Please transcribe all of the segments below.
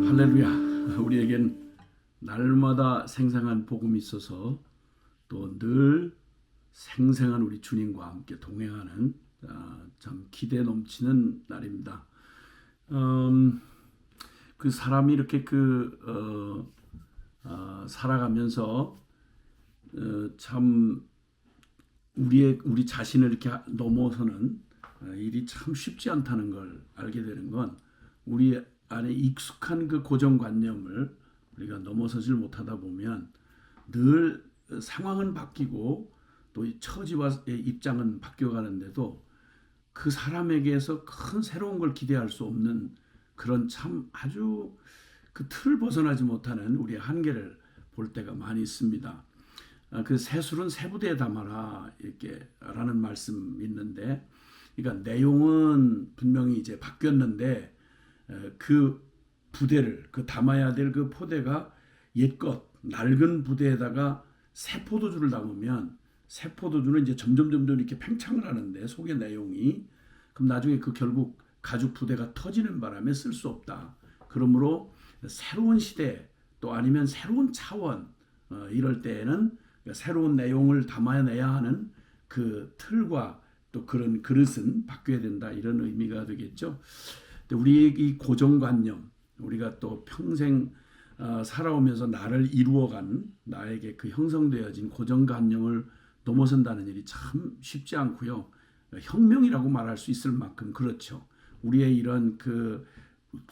할렐루야. 우리에겐 날마다 생생한 복음이 있어서 또 늘 생생한 우리 주님과 함께 동행하는 참 기대 넘치는 날입니다. 그 사람이 이렇게 살아가면서 참 우리 자신을 이렇게 넘어서는 일이 참 쉽지 않다는 걸 알게 되는 건 우리 안에 익숙한 그 고정관념을 우리가 넘어서질 못하다 보면 늘 상황은 바뀌고 또 처지와 입장은 바뀌어가는데도 그 사람에게서 큰 새로운 걸 기대할 수 없는 그런 참 아주 그 틀을 벗어나지 못하는 우리의 한계를 볼 때가 많이 있습니다. 그 새술은 새 부대에 담아라 이렇게 라는 말씀 있는데, 그러니까 내용은 분명히 이제 바뀌었는데 그 부대를 그 담아야 될 그 포대가 옛것 낡은 부대에다가 새 포도주를 담으면 새 포도주는 이제 점점 이렇게 팽창을 하는데 속의 내용이 그럼 나중에 그 결국 가죽 부대가 터지는 바람에 쓸 수 없다. 그러므로 새로운 시대 또 아니면 새로운 차원 이럴 때에는 새로운 내용을 담아내야 하는 그 틀과 또 그런 그릇은 바뀌어야 된다, 이런 의미가 되겠죠. 우리의 이 고정관념, 우리가 또 평생 살아오면서 나를 이루어간 나에게 그 형성되어진 고정관념을 넘어선다는 일이 참 쉽지 않고요. 혁명이라고 말할 수 있을 만큼 그렇죠. 우리의 이런 그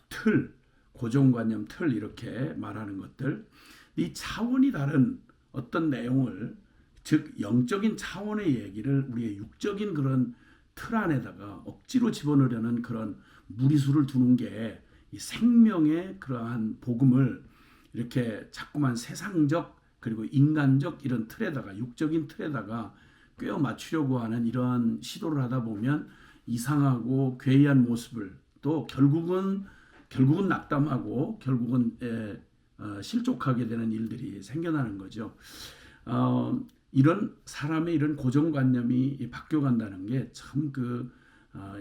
틀, 고정관념 틀 이렇게 말하는 것들, 이 차원이 다른 어떤 내용을, 즉 영적인 차원의 얘기를 우리의 육적인 그런 틀 안에다가 억지로 집어넣으려는 그런 무리수를 두는 게 이 생명의 그러한 복음을 이렇게 자꾸만 세상적 그리고 인간적 이런 틀에다가, 육적인 틀에다가 꿰어 맞추려고 하는 이런 시도를 하다 보면 이상하고 괴이한 모습을, 또 결국은 낙담하고 결국은 실족하게 되는 일들이 생겨나는 거죠. 이런 사람의 이런 고정관념이 바뀌어간다는 게 참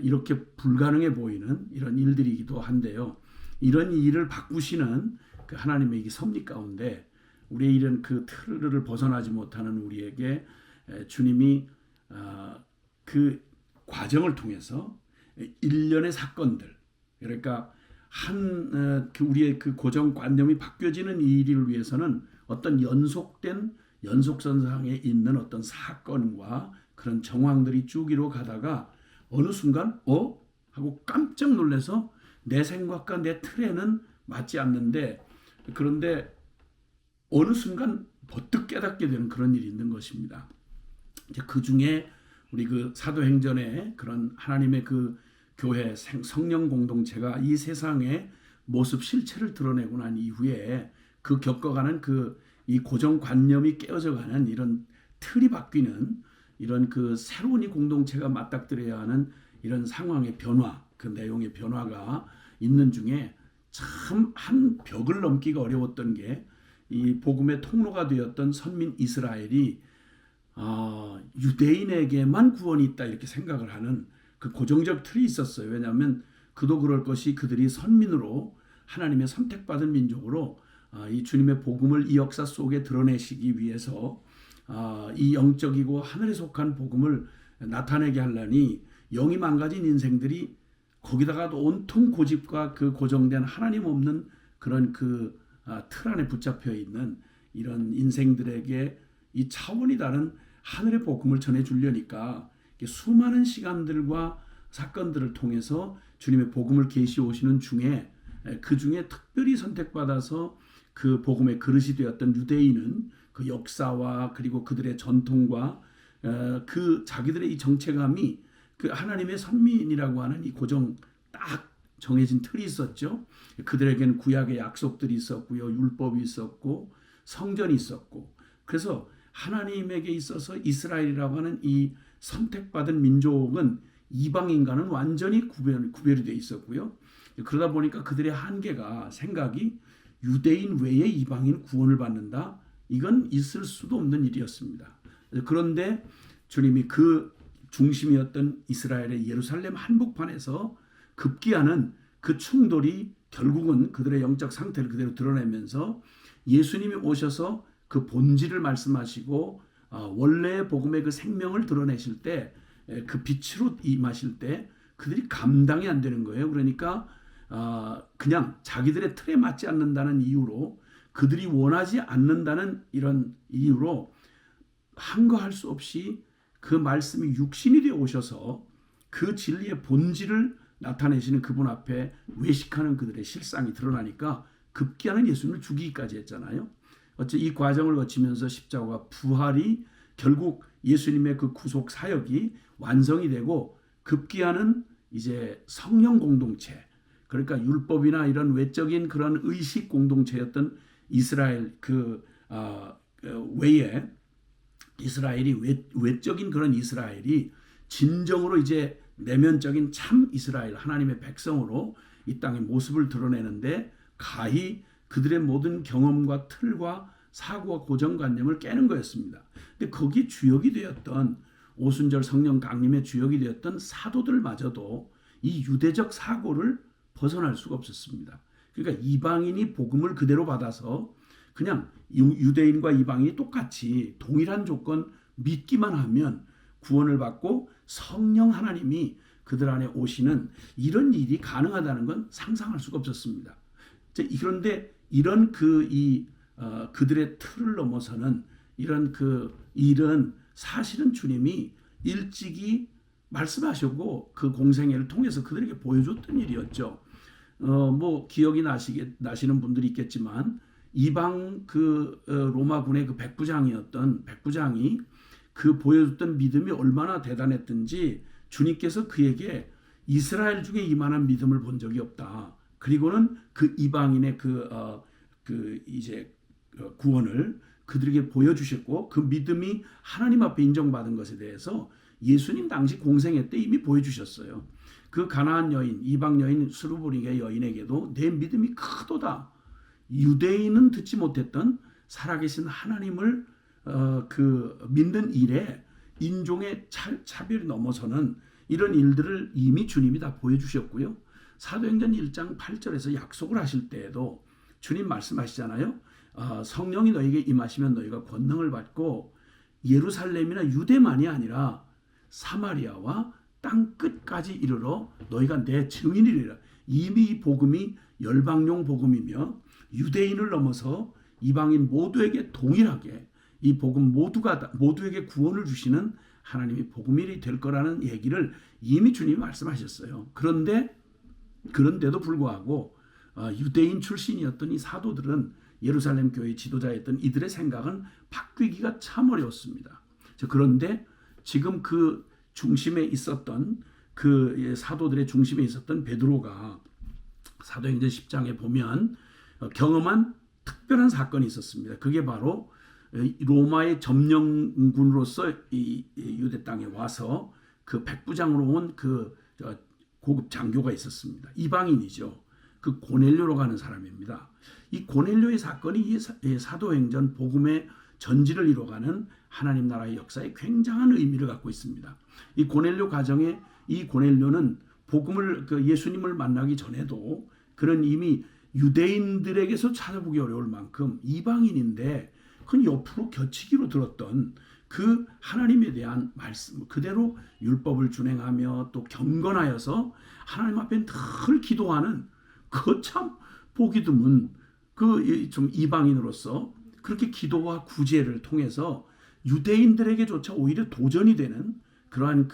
이렇게 불가능해 보이는 이런 일들이기도 한데요. 이런 일을 바꾸시는 그 하나님의 이 섭리 가운데 우리의 이런 그 틀을 벗어나지 못하는 우리에게 주님이 그 과정을 통해서 일련의 사건들, 그러니까 우리의 그 고정관념이 바뀌어지는 이 일을 위해서는 어떤 연속선상에 있는 어떤 사건과 그런 정황들이 쭉 이루어 가다가 어느 순간 하고 깜짝 놀라서 내 생각과 내 틀에는 맞지 않는데, 그런데 어느 순간 버뜩 깨닫게 되는 그런 일이 있는 것입니다. 이제 그 중에 우리 그 사도행전의 그런 하나님의 그 교회 성령 공동체가 이 세상의 모습 실체를 드러내고 난 이후에 그 겪어가는 이 고정관념이 깨어져가는 이런 틀이 바뀌는 이런 그 새로운 이 공동체가 맞닥뜨려야 하는 이런 상황의 변화, 그 내용의 변화가 있는 중에 참 한 벽을 넘기가 어려웠던 게 이 복음의 통로가 되었던 선민 이스라엘이 유대인에게만 구원이 있다 이렇게 생각을 하는 그 고정적 틀이 있었어요. 왜냐하면 그도 그럴 것이 그들이 선민으로 하나님의 선택받은 민족으로 이 주님의 복음을 이 역사 속에 드러내시기 위해서 이 영적이고 하늘에 속한 복음을 나타내게 하려니 영이 망가진 인생들이 거기다가 온통 고집과 그 고정된 하나님 없는 그런 틀 안에 붙잡혀 있는 이런 인생들에게 이 차원이 다른 하늘의 복음을 전해주려니까 수많은 시간들과 사건들을 통해서 주님의 복음을 계시해 오시는 중에 그 중에 특별히 선택받아서 그 복음의 그릇이 되었던 유대인은 그 역사와 그리고 그들의 전통과 그 자기들의 이 정체감이 그 하나님의 선민이라고 하는 이 고정 딱 정해진 틀이 있었죠. 그들에게는 구약의 약속들이 있었고요, 율법이 있었고 성전이 있었고, 그래서 하나님에게 있어서 이스라엘이라고 하는 이 선택받은 민족은 이방인과는 완전히 구별이 되어 있었고요. 그러다 보니까 그들의 한계가, 생각이 유대인 외에 이방인 구원을 받는다, 이건 있을 수도 없는 일이었습니다. 그런데 주님이 그 중심이었던 이스라엘의 예루살렘 한복판에서 급기야는 그 충돌이 결국은 그들의 영적 상태를 그대로 드러내면서 예수님이 오셔서 그 본질을 말씀하시고 원래의 복음의 그 생명을 드러내실 때 그 빛으로 임하실 때 그들이 감당이 안 되는 거예요. 그러니까 그냥 자기들의 틀에 맞지 않는다는 이유로 그들이 원하지 않는다는 이런 이유로 한거할 수 없이 그 말씀이 육신이 되어 오셔서 그 진리의 본질을 나타내시는 그분 앞에 외식하는 그들의 실상이 드러나니까 급기야는 예수님을 죽이기까지 했잖아요. 어째 이 과정을 거치면서 십자가와 부활이 결국 예수님의 그 구속 사역이 완성이 되고 급기야는 이제 성령 공동체, 그러니까 율법이나 이런 외적인 그런 의식 공동체였던 이스라엘 외에 이스라엘이 외적인 그런 이스라엘이 진정으로 이제 내면적인 참 이스라엘 하나님의 백성으로 이 땅의 모습을 드러내는데 가히 그들의 모든 경험과 틀과 사고와 고정관념을 깨는 거였습니다. 근데 거기에 주역이 되었던 오순절 성령 강림의 주역이 되었던 사도들마저도 이 유대적 사고를 벗어날 수가 없었습니다. 그러니까 이방인이 복음을 그대로 받아서 그냥 유대인과 이방인이 똑같이 동일한 조건 믿기만 하면 구원을 받고 성령 하나님이 그들 안에 오시는 이런 일이 가능하다는 건 상상할 수가 없었습니다. 그런데 이런 그들의 틀을 넘어서는 이런 그 일은 사실은 주님이 일찍이 말씀하시고 그 공생애를 통해서 그들에게 보여줬던 일이었죠. 뭐 기억이 나시는 분들이 있겠지만 이방 로마군의 그 백부장이 그 보여줬던 믿음이 얼마나 대단했던지 주님께서 그에게 이스라엘 중에 이만한 믿음을 본 적이 없다. 그리고는 그 이방인의 구원을 그들에게 보여주셨고 그 믿음이 하나님 앞에 인정받은 것에 대해서 예수님 당시 공생애 때 이미 보여주셨어요. 그 가나안 여인, 이방 여인 스루보니게 여인에게도 내 믿음이 크도다. 유대인은 듣지 못했던 살아계신 하나님을 믿는 일에 인종의 차별이 넘어서는 이런 일들을 이미 주님이 다 보여주셨고요. 사도행전 1장 8절에서 약속을 하실 때에도 주님 말씀하시잖아요. 성령이 너에게 임하시면 너희가 권능을 받고 예루살렘이나 유대만이 아니라 사마리아와 땅 끝까지 이르러 너희가 내 증인이리라. 이미 이 복음이 열방용 복음이며 유대인을 넘어서 이방인 모두에게 동일하게 이 복음 모두에게 구원을 주시는 하나님이 복음이 될 거라는 얘기를 이미 주님이 말씀하셨어요. 그런데도 불구하고 유대인 출신이었던 이 사도들은 예루살렘 교회 지도자였던 이들의 생각은 바뀌기가 참 어려웠습니다. 그런데 지금 그 중심에 있었던 그 사도들의 중심에 있었던 베드로가 사도행전 10장에 보면 경험한 특별한 사건이 있었습니다. 그게 바로 로마의 점령군으로서 이 유대 땅에 와서 그 백부장으로 온 그 고급 장교가 있었습니다. 이방인이죠. 그 고넬료로 가는 사람입니다. 이 고넬료의 사건이 이 사도행전 복음의 전지를 이뤄가는 하나님 나라의 역사에 굉장한 의미를 갖고 있습니다. 이 고넬료 가정에 이 고넬료는 복음을 예수님을 만나기 전에도 그런 이미 유대인들에게서 찾아보기 어려울 만큼 이방인인데 그건 옆으로 겨치기로 들었던 그 하나님에 대한 말씀 그대로 율법을 준행하며 또 경건하여서 하나님 앞에 늘 기도하는 그 참 보기 드문 좀 이방인으로서 그렇게 기도와 구제를 통해서 유대인들에게조차 오히려 도전이 되는 그러한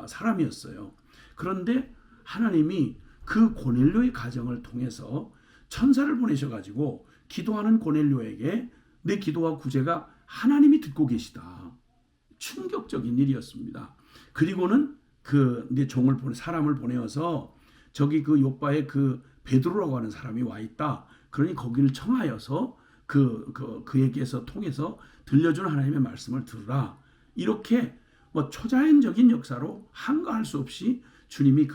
사람이었어요. 그런데 하나님이 그 고넬료의 가정을 통해서 천사를 보내셔가지고 기도하는 고넬료에게 내 기도와 구제가 하나님이 듣고 계시다. 충격적인 일이었습니다. 그리고는 내 사람을 보내어서 저기 그 요바에 베드로라고 하는 사람이 와 있다. 그러니 거기를 청하여서 그에게서 통해서 들려준 하나님의 말씀을 들으라. 이렇게 초자연적인 역사로 한가할 수 없이 주님이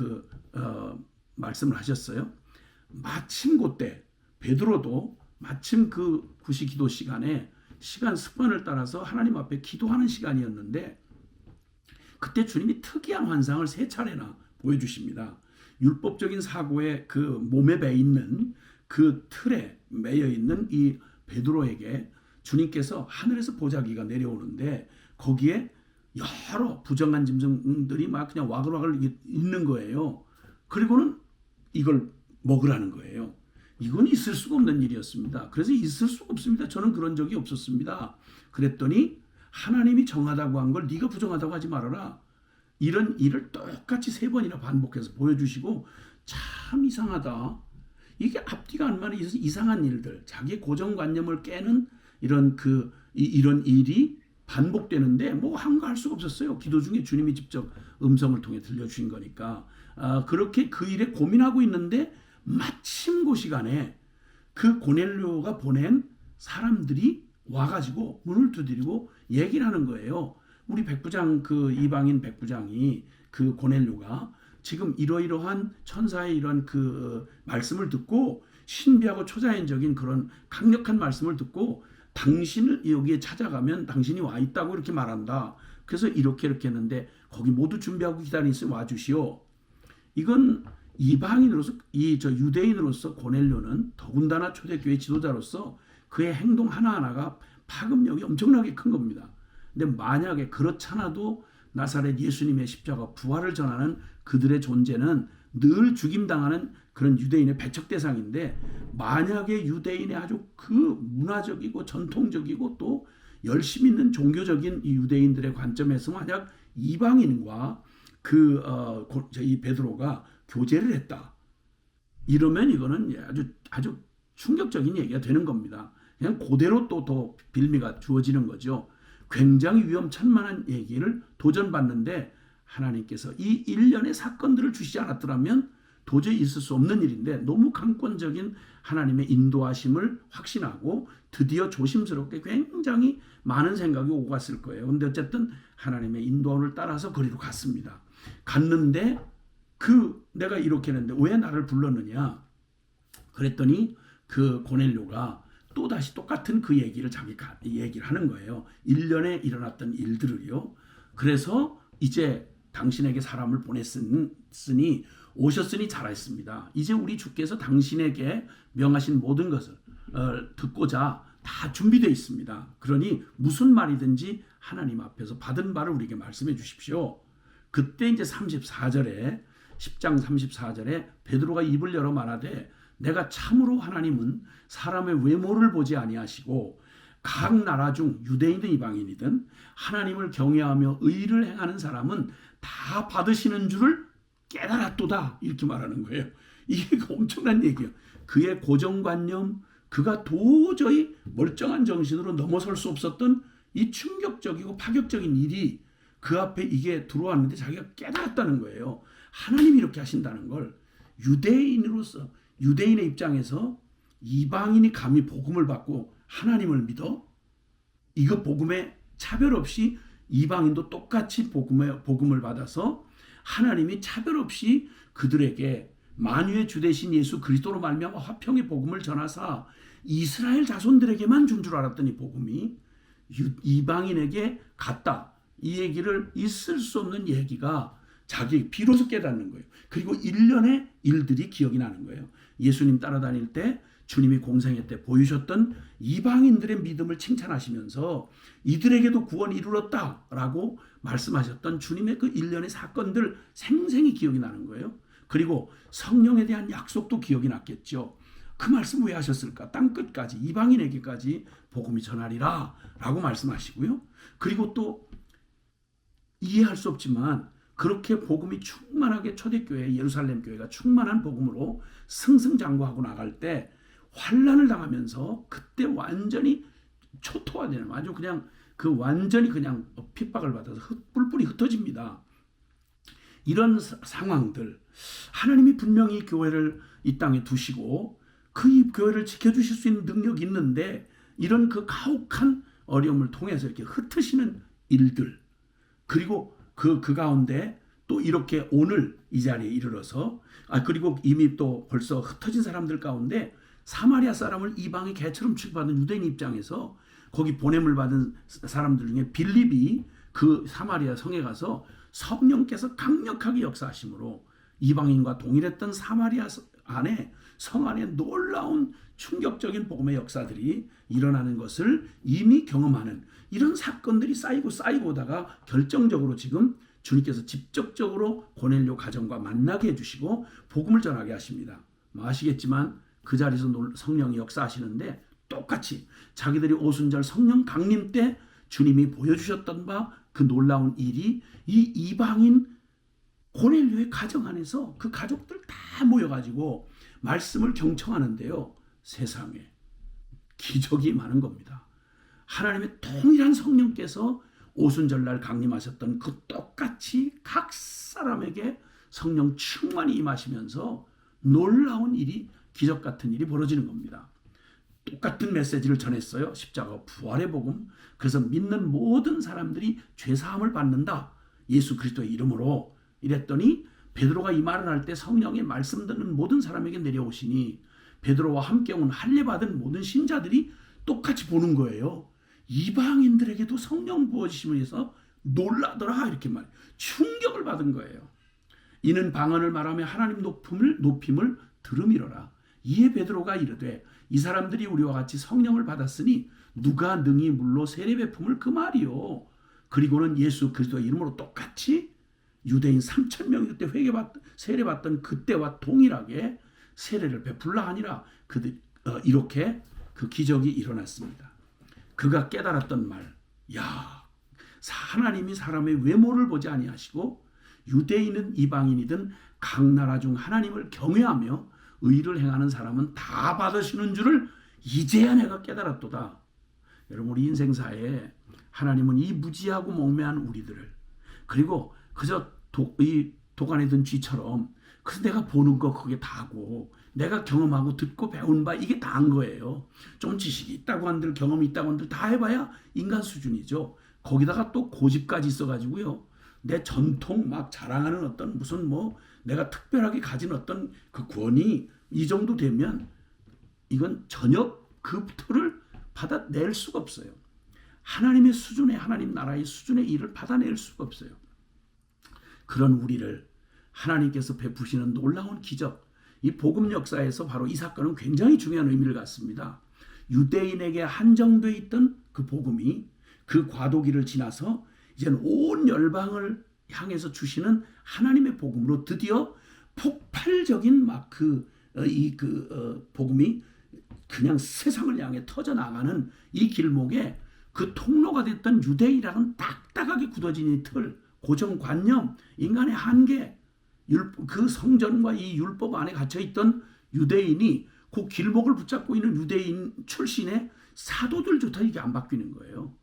말씀을 하셨어요. 마침 그때 베드로도 마침 그 구시 기도 시간에 시간 습관을 따라서 하나님 앞에 기도하는 시간이었는데 그때 주님이 특이한 환상을 세 차례나 보여주십니다. 율법적인 사고의 그 몸에 배 있는 그 틀에 매여 있는 이 베드로에게 주님께서 하늘에서 보자기가 내려오는데 거기에 여러 부정한 짐승들이 막 그냥 와글와글 있는 거예요. 그리고는 이걸 먹으라는 거예요. 이건 있을 수가 없는 일이었습니다. 그래서 있을 수가 없습니다. 저는 그런 적이 없었습니다. 그랬더니 하나님이 정하다고 한 걸 네가 부정하다고 하지 말아라. 이런 일을 똑같이 3번이나 반복해서 보여주시고 참 이상하다. 이게 앞뒤가 안 맞는 이상한 일들, 자기의 고정관념을 깨는 이런 일이 반복되는데 뭐 한가할 수가 없었어요. 기도 중에 주님이 직접 음성을 통해 들려주신 거니까. 그렇게 그 일에 고민하고 있는데 마침 그 시간에 그 고넬료가 보낸 사람들이 와가지고 문을 두드리고 얘기를 하는 거예요. 우리 백부장 그 이방인 백부장이 그 고넬료가 지금 이러이러한 천사의 이런 그 말씀을 듣고 신비하고 초자연적인 그런 강력한 말씀을 듣고 당신을 여기에 찾아가면 당신이 와 있다고 이렇게 말한다. 그래서 이렇게 했는데 거기 모두 준비하고 기다리니 와주시오. 이건 이방인으로서 저 유대인으로서 고넬료는 더군다나 초대교회 지도자로서 그의 행동 하나하나가 파급력이 엄청나게 큰 겁니다. 근데 만약에 그렇잖아도 나사렛 예수님의 십자가 부활을 전하는 그들의 존재는 늘 죽임당하는 그런 유대인의 배척 대상인데 만약에 유대인의 아주 그 문화적이고 전통적이고 또 열심 있는 종교적인 이 유대인들의 관점에서 만약 이방인과 이 베드로가 교제를 했다. 이러면 이거는 아주 충격적인 얘기가 되는 겁니다. 그냥 그대로 또 더 빌미가 주어지는 거죠. 굉장히 위험천만한 얘기를 도전받는데 하나님께서 이 일련의 사건들을 주시지 않았더라면 도저히 있을 수 없는 일인데 너무 강권적인 하나님의 인도하심을 확신하고 드디어 조심스럽게 굉장히 많은 생각이 오고 갔을 거예요. 그런데 어쨌든 하나님의 인도함을 따라서 거리로 갔습니다. 갔는데 내가 이렇게 했는데 왜 나를 불렀느냐? 그랬더니 그 고넬료가 또다시 똑같은 그 얘기를 얘기를 하는 거예요. 1년에 일어났던 일들을요. 그래서 이제 당신에게 사람을 보냈으니 오셨으니 잘했습니다. 이제 우리 주께서 당신에게 명하신 모든 것을 듣고자 다 준비되어 있습니다. 그러니 무슨 말이든지 하나님 앞에서 받은 바를 우리에게 말씀해 주십시오. 그때 이제 34절에 10장 34절에 베드로가 입을 열어 말하되 내가 참으로 하나님은 사람의 외모를 보지 아니하시고 각 나라 중 유대인이든 이방인이든 하나님을 경외하며 의를 행하는 사람은 다 받으시는 줄을 깨달았도다 이렇게 말하는 거예요. 이게 엄청난 얘기예요. 그의 고정관념, 그가 도저히 멀쩡한 정신으로 넘어설 수 없었던 이 충격적이고 파격적인 일이 그 앞에 이게 들어왔는데 자기가 깨달았다는 거예요. 하나님이 이렇게 하신다는 걸 유대인으로서 유대인의 입장에서 이방인이 감히 복음을 받고 하나님을 믿어? 이거 복음에 차별 없이 이방인도 똑같이 복음을 받아서 하나님이 차별 없이 그들에게 만유의 주 되신 예수 그리스도로 말미암아 화평의 복음을 전하사 이스라엘 자손들에게만 준 줄 알았더니 복음이 이방인에게 갔다. 이 얘기를 있을 수 없는 얘기가 자기 비로소 깨닫는 거예요. 그리고 1년의 일들이 기억이 나는 거예요. 예수님 따라다닐 때 주님이 공생애 때 보이셨던 이방인들의 믿음을 칭찬하시면서 이들에게도 구원이 이르렀다라고 말씀하셨던 주님의 그 1년의 사건들 생생히 기억이 나는 거예요. 그리고 성령에 대한 약속도 기억이 났겠죠. 그 말씀 왜 하셨을까? 땅끝까지 이방인에게까지 복음이 전하리라 라고 말씀하시고요. 그리고 또 이해할 수 없지만 그렇게 복음이 충만하게 초대교회 예루살렘 교회가 충만한 복음으로 승승장구하고 나갈 때 환난을 당하면서 그때 완전히 초토화되는 아주 그냥 완전히 그냥 핍박을 받아서 뿔뿔이 흩어집니다. 이런 상황들 하나님이 분명히 교회를 이 땅에 두시고 그 교회를 지켜주실 수 있는 능력이 있는데 이런 그 가혹한 어려움을 통해서 이렇게 흩으시는 일들 그리고 그 가운데 또 이렇게 오늘 이 자리에 이르러서 그리고 이미 또 벌써 흩어진 사람들 가운데 사마리아 사람을 이방의 개처럼 취급하는 유대인 입장에서 거기 보냄을 받은 사람들 중에 빌립이 그 사마리아 성에 가서 성령께서 강력하게 역사하심으로 이방인과 동일했던 사마리아 안에 성 안에 놀라운 충격적인 복음의 역사들이 일어나는 것을 이미 경험하는 이런 사건들이 쌓이고 오다가 결정적으로 지금 주님께서 직접적으로 고넬료 가정과 만나게 해주시고 복음을 전하게 하십니다. 아시겠지만 그 자리에서 성령이 역사하시는데 똑같이 자기들이 오순절 성령 강림 때 주님이 보여주셨던 바 그 놀라운 일이 이 이방인 고넬료의 가정 안에서 그 가족들 다 모여가지고 말씀을 경청하는데요. 세상에 기적이 많은 겁니다. 하나님의 동일한 성령께서 오순절날 강림하셨던 그 똑같이 각 사람에게 성령 충만히 임하시면서 놀라운 일이 기적 같은 일이 벌어지는 겁니다. 똑같은 메시지를 전했어요. 십자가 부활의 복음. 그래서 믿는 모든 사람들이 죄사함을 받는다. 예수 그리스도의 이름으로 이랬더니 베드로가 이 말을 할 때 성령의 말씀 듣는 모든 사람에게 내려오시니 베드로와 함께 온 할례 받은 모든 신자들이 똑같이 보는 거예요. 이방인들에게도 성령 부어지심을 위해서 놀라더라 이렇게 말해요. 충격을 받은 거예요. 이는 방언을 말하며 하나님 높임을 들음이로라. 이에 베드로가 이르되 이 사람들이 우리와 같이 성령을 받았으니 누가 능히 물로 세례 베품을 그 말이요. 그리고는 예수 그리스도의 이름으로 똑같이 유대인 3,000명이 그때 세례받던 그때와 동일하게 세례를 베풀라 하니라. 이렇게 그 기적이 일어났습니다. 그가 깨달았던 말, 하나님이 사람의 외모를 보지 아니하시고 유대인은 이방인이든 각 나라 중 하나님을 경외하며 의를 행하는 사람은 다 받으시는 줄을 이제야 내가 깨달았도다. 여러분 우리 인생사에 하나님은 이 무지하고 몽매한 우리들을 그리고 그저 도간에 든 쥐처럼 그래서 내가 보는 거 그게 다고 내가 경험하고 듣고 배운 바 이게 다인 거예요. 좀 지식이 있다고 한들 경험이 있다고 한들 다 해봐야 인간 수준이죠. 거기다가 또 고집까지 있어가지고요. 내 전통 막 자랑하는 어떤 무슨 내가 특별하게 가진 어떤 그 권위 이 정도 되면 이건 전혀 그 틀을 받아낼 수가 없어요. 하나님의 수준의 하나님 나라의 수준의 일을 받아낼 수가 없어요. 그런 우리를 하나님께서 베푸시는 놀라운 기적, 이 복음 역사에서 바로 이 사건은 굉장히 중요한 의미를 갖습니다. 유대인에게 한정되어 있던 그 복음이 그 과도기를 지나서 이제는 온 열방을 향해서 주시는 하나님의 복음으로 드디어 폭발적인 복음이 그냥 세상을 향해 터져나가는 이 길목에 그 통로가 됐던 유대인이라는 딱딱하게 굳어진 이 틀, 고정관념, 인간의 한계, 그 성전과 이 율법 안에 갇혀있던 유대인이 그 길목을 붙잡고 있는 유대인 출신의 사도들조차 이게 안 바뀌는 거예요.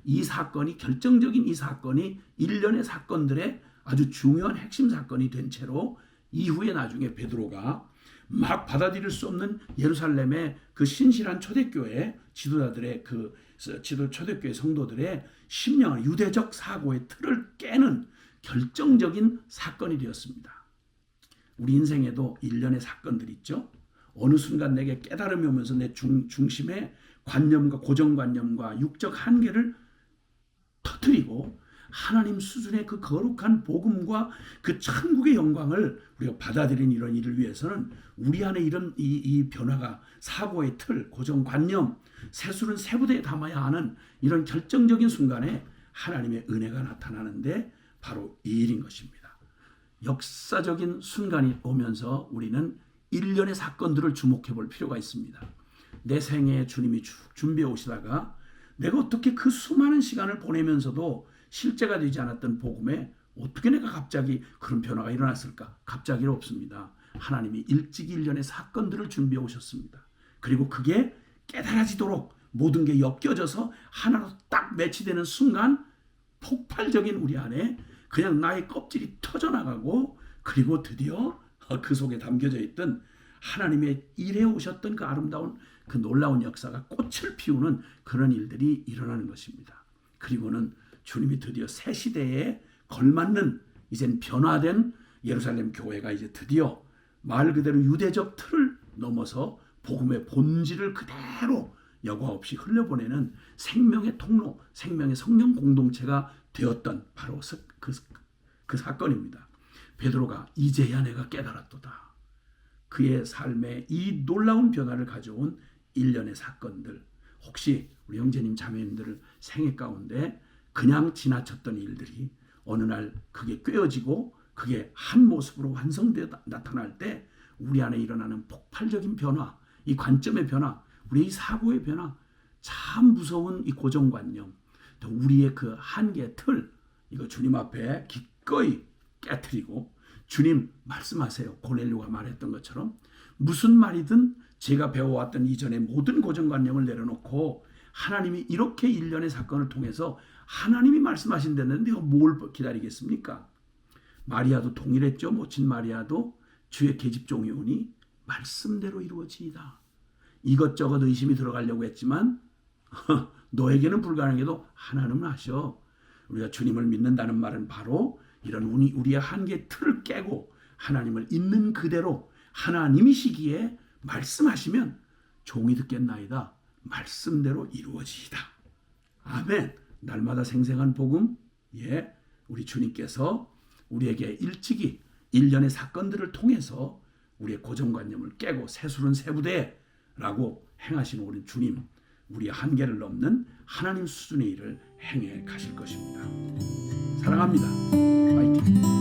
이 사건이 결정적인 이 사건이 일련의 사건들의 아주 중요한 핵심 사건이 된 채로 이후에 나중에 베드로가 막 받아들일 수 없는 예루살렘의 그 신실한 초대교회 지도자들의 초대교회 성도들의 심령한 유대적 사고의 틀을 깨는 결정적인 사건이 되었습니다. 우리 인생에도 일련의 사건들이 있죠. 어느 순간 내게 깨달음이 오면서 내 중심에 관념과 고정관념과 육적 한계를 터뜨리고 하나님 수준의 그 거룩한 복음과 그 천국의 영광을 우리가 받아들이는 이런 일을 위해서는 우리 안에 이런 이 변화가 사고의 틀, 고정관념, 세술은 세부대에 담아야 하는 이런 결정적인 순간에 하나님의 은혜가 나타나는데 바로 이 일인 것입니다. 역사적인 순간이 오면서 우리는 일련의 사건들을 주목해 볼 필요가 있습니다. 내 생애에 주님이 쭉 준비해 오시다가 내가 어떻게 그 수많은 시간을 보내면서도 실제가 되지 않았던 복음에 어떻게 내가 갑자기 그런 변화가 일어났을까? 갑자기는 없습니다. 하나님이 일찍이 일련의 사건들을 준비해 오셨습니다. 그리고 그게 깨달아지도록 모든 게 엮여져서 하나로 딱 매치되는 순간 폭발적인 우리 안에 그냥 나의 껍질이 터져나가고 그리고 드디어 그 속에 담겨져 있던 하나님의 일해 오셨던 그 아름다운 그 놀라운 역사가 꽃을 피우는 그런 일들이 일어나는 것입니다. 그리고는 주님이 드디어 새 시대에 걸맞는 이젠 변화된 예루살렘 교회가 이제 드디어 말 그대로 유대적 틀을 넘어서 복음의 본질을 그대로 여과 없이 흘려보내는 생명의 통로, 생명의 성령 공동체가 되었던 바로 그 사건입니다. 베드로가 이제야 내가 깨달았도다. 그의 삶에 이 놀라운 변화를 가져온 일련의 사건들, 혹시 우리 형제님 자매님들 생애 가운데 그냥 지나쳤던 일들이 어느 날 그게 꿰어지고 그게 한 모습으로 완성되어 나타날 때 우리 안에 일어나는 폭발적인 변화, 이 관점의 변화, 우리의 사고의 변화, 참 무서운 이 고정관념, 또 우리의 그 한계의 틀, 이거 주님 앞에 기꺼이 깨트리고 주님 말씀하세요. 고넬료가 말했던 것처럼 무슨 말이든 제가 배워왔던 이전의 모든 고정관념을 내려놓고 하나님이 이렇게 일련의 사건을 통해서 하나님이 말씀하신다는데 내가 뭘 기다리겠습니까? 마리아도 동일했죠. 모친 마리아도 주의 계집종이 오니 말씀대로 이루어지이다. 이것저것 의심이 들어가려고 했지만 너에게는 불가능해도 하나님은 하셔. 우리가 주님을 믿는다는 말은 바로 이런 우리의 한계 틀을 깨고 하나님을 있는 그대로 하나님이시기에 말씀하시면 종이 듣겠나이다. 말씀대로 이루어지이다. 아멘. 날마다 생생한 복음, 우리 주님께서 우리에게 일찍이 일련의 사건들을 통해서 우리의 고정관념을 깨고 새술은 새부대라고 행하시는 우리 주님, 우리의 한계를 넘는 하나님 수준의 일을 행해 가실 것입니다. 사랑합니다. 파이팅.